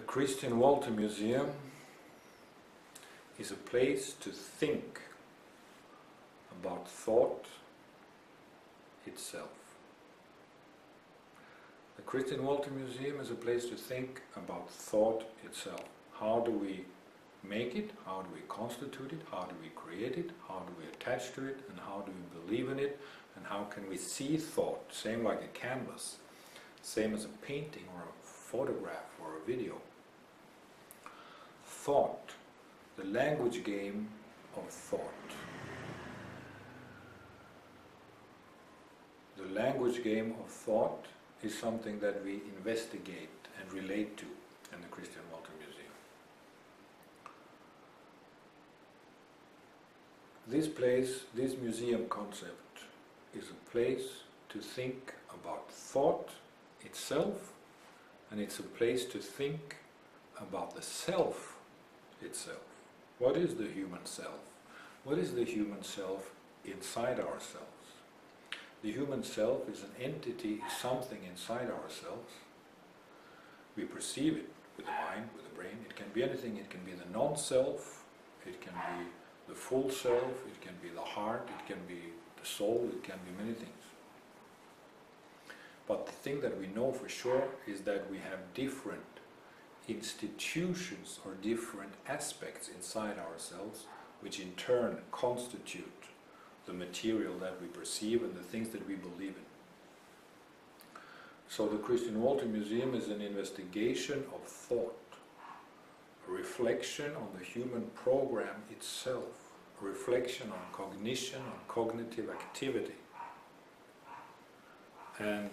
The CHRISTIAN WOLTHER Museum is a place to think about thought itself. The CHRISTIAN WOLTHER Museum is a place to think about thought itself. How do we make it? How do we constitute it? How do we create it? How do we attach to it? And how do we believe in it? And how can we see thought? Same like a canvas, same as a painting or a photograph or a video. Thought, the language game of thought. The language game of thought is something that we investigate and relate to in the CHRISTIAN WOLTHER Museum. This place, this museum concept, is a place to think about thought itself, and it's a place to think about the self itself. What is the human self? What is the human self inside ourselves? The human self is an entity, is something inside ourselves. We perceive it with the mind, with the brain. It can be anything. It can be the non-self, it can be the full self, it can be the heart, it can be the soul, it can be many things. But the thing that we know for sure is that we have different institutions or different aspects inside ourselves, which in turn constitute the material that we perceive and the things that we believe in. So the CHRISTIAN WOLTHER Museum is an investigation of thought, a reflection on the human program itself, a reflection on cognition, on cognitive activity. And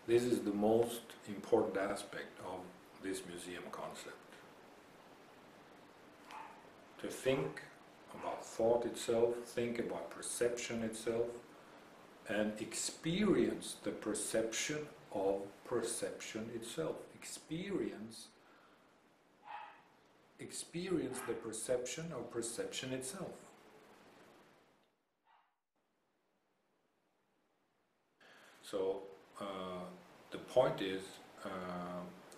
this is the most important aspect of this museum concept. To think about thought itself, think about perception itself, and experience the perception of perception itself. Experience the perception of perception itself. So the point is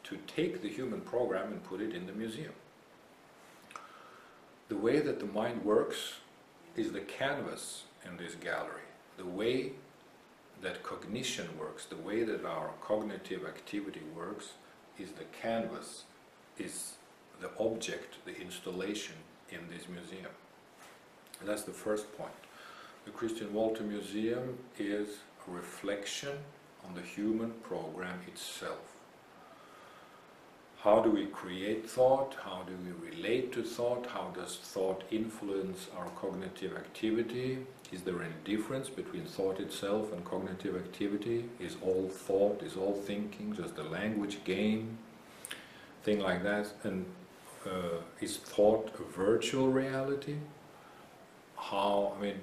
to take the human program and put it in the museum. The way that the mind works is the canvas in this gallery. The way that cognition works, the way that our cognitive activity works, is the canvas, is the object, the installation in this museum. And that's the first point. The CHRISTIAN WOLTHER Museum is a reflection on the human program itself. How do we create thought? How do we relate to thought? How does thought influence our cognitive activity? Is there any difference between thought itself and cognitive activity? Is all thought, is all thinking just a language game? Thing like that. And is thought a virtual reality? The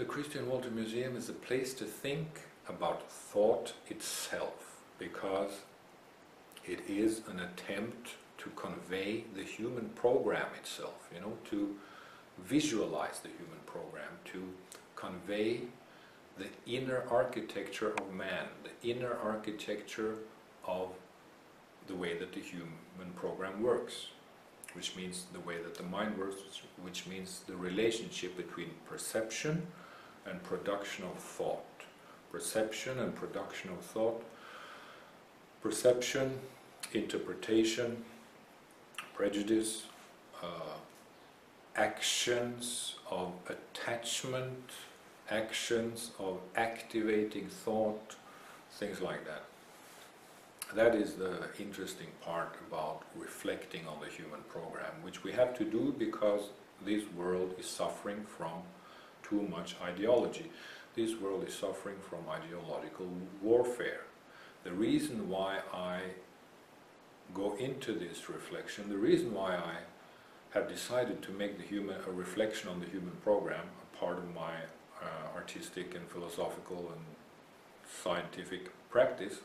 CHRISTIAN WOLTHER Museum is a place to think about thought itself, because it is an attempt to convey the human program itself, to visualize the human program, to convey the inner architecture of man, the inner architecture of the way that the human program works, which means the way that the mind works, which means the relationship between perception and production of thought. Perception and production of thought. Perception, interpretation, prejudice, actions of attachment, actions of activating thought, things like that. That is the interesting part about reflecting on the human program, which we have to do because this world is suffering from too much ideology. This world is suffering from ideological warfare. The reason why I go into this reflection, the reason why I have decided to make a reflection on the human program a part of my artistic and philosophical and scientific practice,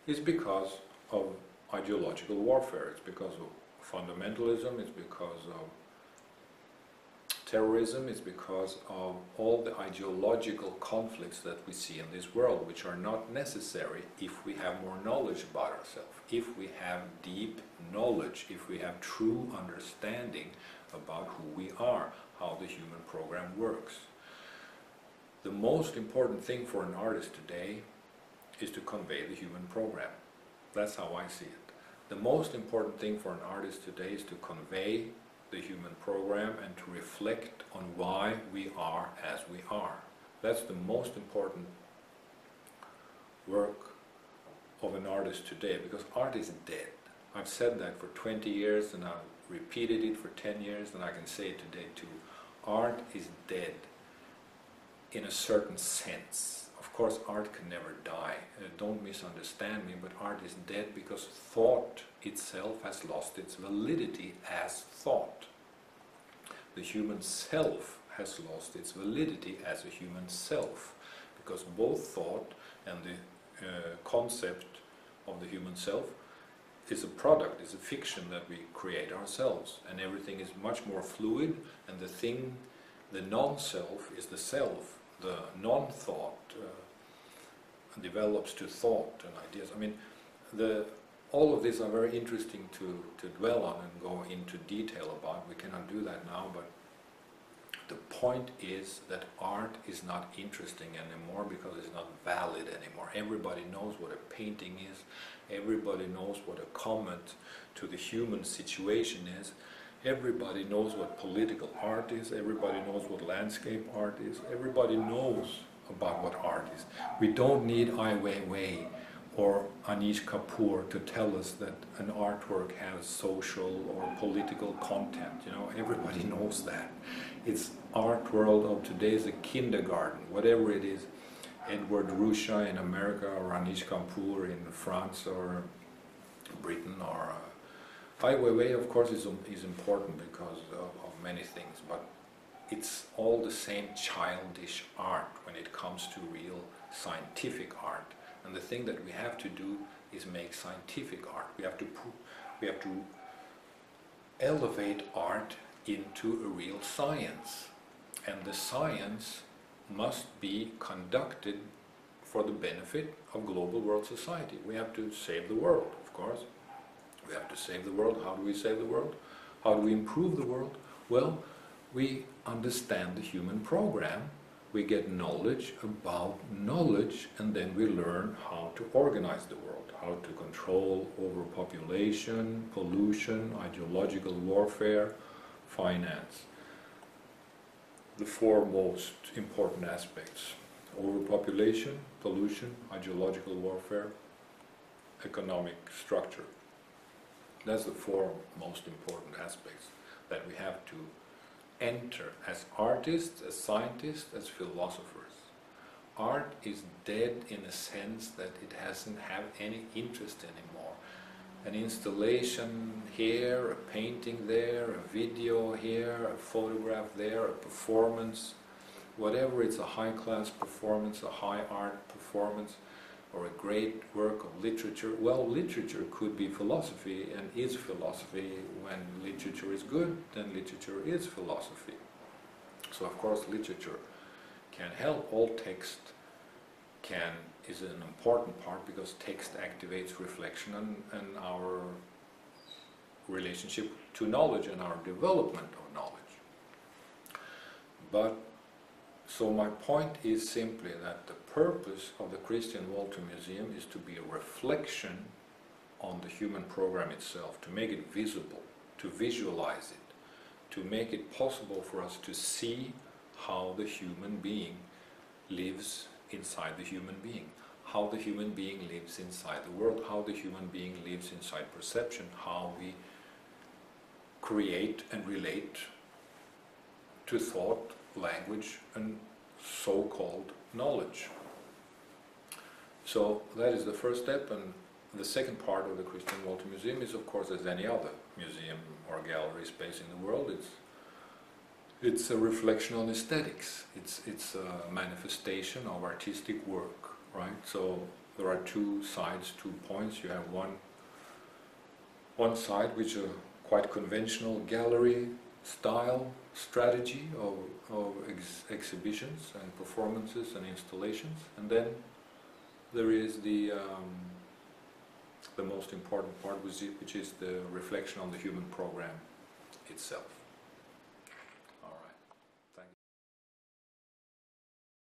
is because of ideological warfare. It's because of fundamentalism, it's because of terrorism is because of all the ideological conflicts that we see in this world, which are not necessary if we have more knowledge about ourselves, if we have deep knowledge, if we have true understanding about who we are, how the human program works. The most important thing for an artist today is to convey the human program. That's how I see it. The most important thing for an artist today is to convey the human program and to reflect on why we are as we are. That's the most important work of an artist today, because art is dead. I've said that for 20 years and I've repeated it for 10 years, and I can say it today too. Art is dead in a certain sense. Of course, art can never die. Don't misunderstand me, but art is dead because thought itself has lost its validity as thought. The human self has lost its validity as a human self, because both thought and the concept of the human self is a product, is a fiction that we create ourselves, and everything is much more fluid, and the thing, the non-self is the self. The non-thought develops to thought and ideas. I mean, all of these are very interesting to dwell on and go into detail about. We cannot do that now, but the point is that art is not interesting anymore because it's not valid anymore. Everybody knows what a painting is. Everybody knows what a comment to the human situation is. Everybody knows what political art is. Everybody knows what landscape art is. Everybody knows about what art is. We don't need Ai Weiwei or Anish Kapoor to tell us that an artwork has social or political content. You know, everybody knows that. It's art world of today is a kindergarten, whatever it is. Edward Ruscha in America, or Anish Kapoor in France or Britain, or Ai Weiwei, of course, is important because of many things, but it's all the same childish art when it comes to real scientific art. And the thing that we have to do is make scientific art. We have to elevate art into a real science, and the science must be conducted for the benefit of global world society. We have to save the world, of course. We have to save the world. How do we save the world? How do we improve the world? Well, we understand the human program, we get knowledge about knowledge, and then we learn how to organize the world, how to control overpopulation, pollution, ideological warfare, finance. The four most important aspects: overpopulation, pollution, ideological warfare, economic structure. That's the four most important aspects that we have to enter as artists, as scientists, as philosophers. Art is dead in a sense that it doesn't have any interest anymore. An installation here, a painting there, a video here, a photograph there, a performance, whatever, it's a high-class performance, a high art performance, or a great work of literature. Well, literature could be philosophy and is philosophy. When literature is good, then literature is philosophy. So of course literature can help. All text is an important part, because text activates reflection and our relationship to knowledge and our development of knowledge. But so my point is simply that the purpose of the Christian Wolther Museum is to be a reflection on the human program itself, to make it visible, to visualize it, to make it possible for us to see how the human being lives inside the human being, how the human being lives inside the world, how the human being lives inside perception, how we create and relate to thought, language, and so-called knowledge. So that is the first step, and the second part of the Christian Wolther Museum is, of course, as any other museum or gallery space in the world, it's a reflection on aesthetics. It's a manifestation of artistic work, right? So there are two sides, 2 points. You have one side which is a quite conventional gallery style, strategy of exhibitions and performances and installations, and then there is the most important part, which is the reflection on the human program itself.